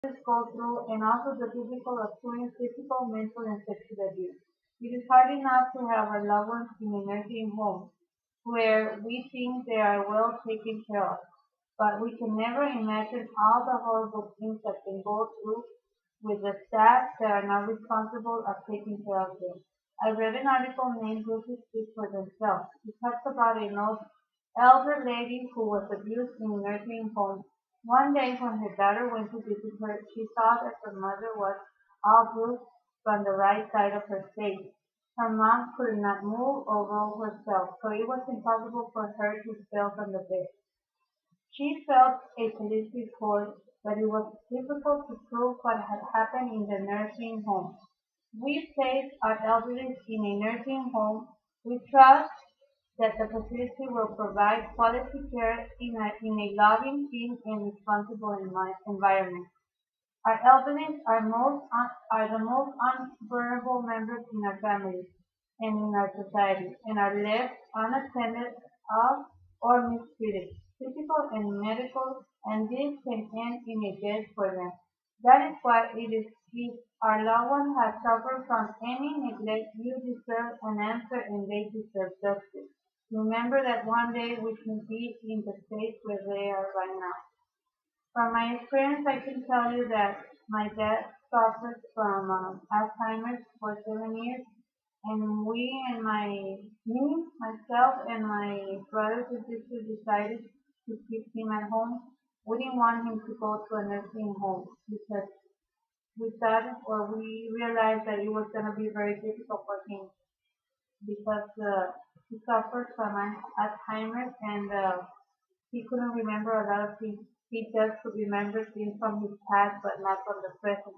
go through and also the physical experience, physical, mental, and sexual abuse. It is hard enough to have our loved ones in a nursing home where we think they are well taken care of, but we can never imagine all the horrible things that can go through with the staff that are not responsible of taking care of them. I read an article named Bruises Speak for Themselves. It talks about an old elder lady who was abused in a nursing home. One day when her daughter went to visit her, she saw that her mother was all bruised from the right side of her face. Her mom could not move or roll herself, so it was impossible for her to spell from the bed. She felt a police report, but it was difficult to prove what had happened in the nursing home. We place our elderly in a nursing home. We trust that the facility will provide quality care in a loving, clean, and responsible environment. Our elderly are the most vulnerable members in our families and in our society, and are left unattended of or mistreated, physical and medical, and this can end in a death for them. That is why it is if our loved one has suffered from any neglect, you deserve an answer and they deserve justice. Remember that one day we can be in the state where they are right now. From my experience, I can tell you that my dad suffered from Alzheimer's for 7 years, and myself, and my brothers and sisters decided to keep him at home. We didn't want him to go to a nursing home because we thought or we realized that it was going to be very difficult for him because he suffered from Alzheimer's and he couldn't remember a lot of things. He just could remember things from his past, but not from the present.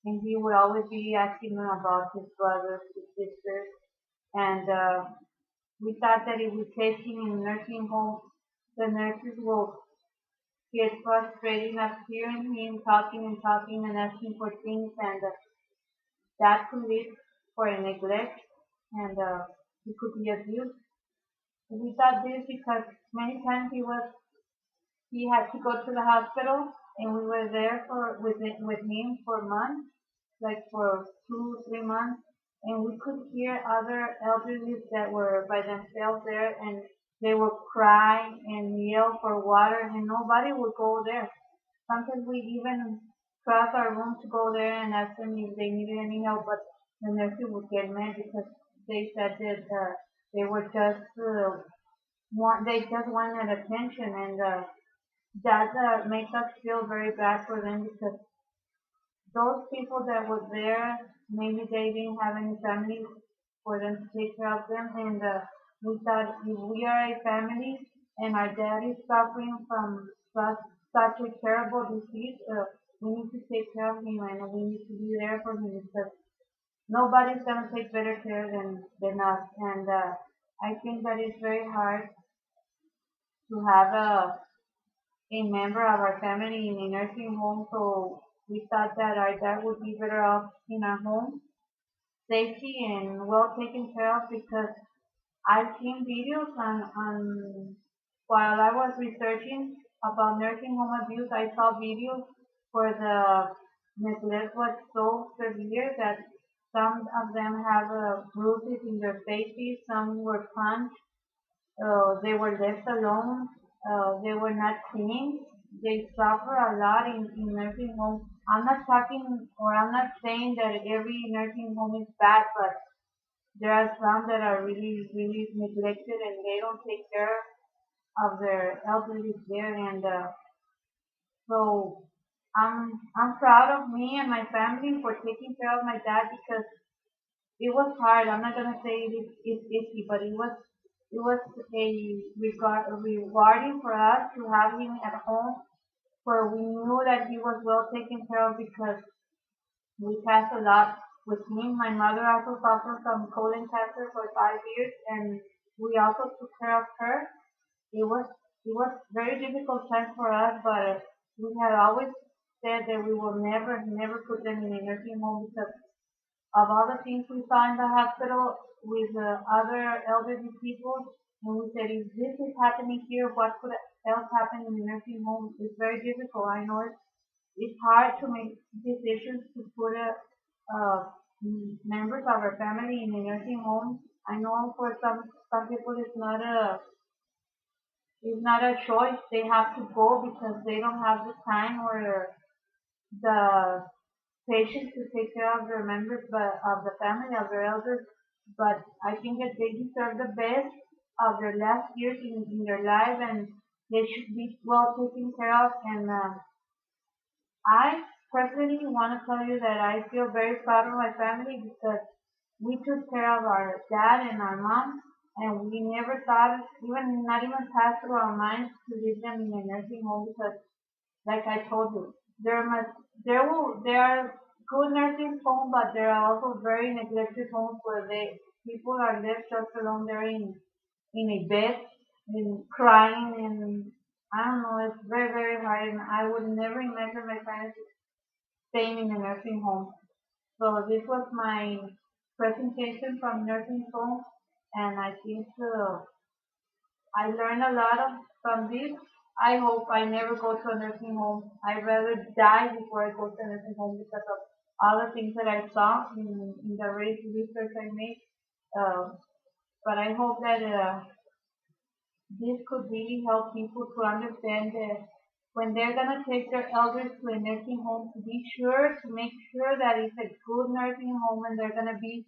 And he would always be asking them about his brothers, his sisters, and we thought that if we place him in a nursing home, the nurses will get frustrated of hearing him talking and talking and asking for things, and that could lead for a neglect, and he could be abused. We thought this because many times he had to go to the hospital, and we were there with him for months, like for 2, 3 months, and we could hear other elderly that were by themselves there, and they would cry and yell for water, and nobody would go there. Sometimes we even cross our room to go there and ask them if they needed any help, but the nurses would get mad because they said that they were just they just wanted attention, and that makes us feel very bad for them because those people that were there, maybe they didn't have any family for them to take care of them, and we thought if we are a family and our dad is suffering from such a terrible disease, we need to take care of him and we need to be there for him because nobody's going to take better care than us. And I think that it's very hard to have a member of our family in a nursing home, so we thought that our dad would be better off in our home, safety and well taken care of because I've seen videos on while I was researching about nursing home abuse, I saw videos where the neglect was so severe that some of them have bruises in their faces, some were punched, they were left alone. They were not clean. They suffer a lot in nursing homes. I'm not talking or I'm not saying that every nursing home is bad, but there are some that are really, really neglected and they don't take care of their elderly there. And so I'm proud of me and my family for taking care of my dad because it was hard. I'm not gonna say it's easy, but it was rewarding for us to have him at home, where we knew that he was well taken care of because we passed a lot with him. My mother also suffered from colon cancer for 5 years, and we also took care of her. It was very difficult time for us, but we had always said that we will never put them in a nursing home because of all the things we saw in the hospital with other elderly people, and we said, if this is happening here, what could else happen in the nursing home? It's very difficult. I know it, it's hard to make decisions to put members of our family in a nursing home. I know for some people it's not a choice. They have to go because they don't have the time or the patience to take care of their members, but of the family, of their elders. But I think that they deserve the best of their last years in their life, and they should be well taken care of. And I personally want to tell you that I feel very proud of my family because we took care of our dad and our mom, and we never thought, even not even passed through our minds to leave them in a nursing home because, like I told you, there are good nursing homes, but there are also very neglected homes where people are left just alone there in a bed and crying, and I don't know, it's very hard, and I would never imagine my parents staying in a nursing home. So this was my presentation from nursing home, and I think I learned a lot from this. I hope I never go to a nursing home. I'd rather die before I go to a nursing home because of all the things that I saw in the research I made. Uh, but I hope that this could really help people to understand that when they're gonna take their elders to a nursing home, to be sure to make sure that it's a good nursing home and they're gonna be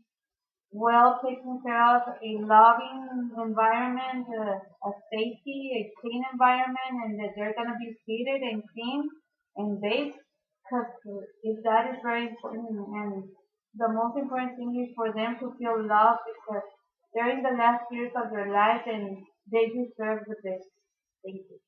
well taken care of, a loving environment, a safety, a clean environment, and that they're gonna be seated and clean and bathed. Because if that is very important, and the most important thing is for them to feel loved because they're in the last years of their life and they deserve the best. Thank you.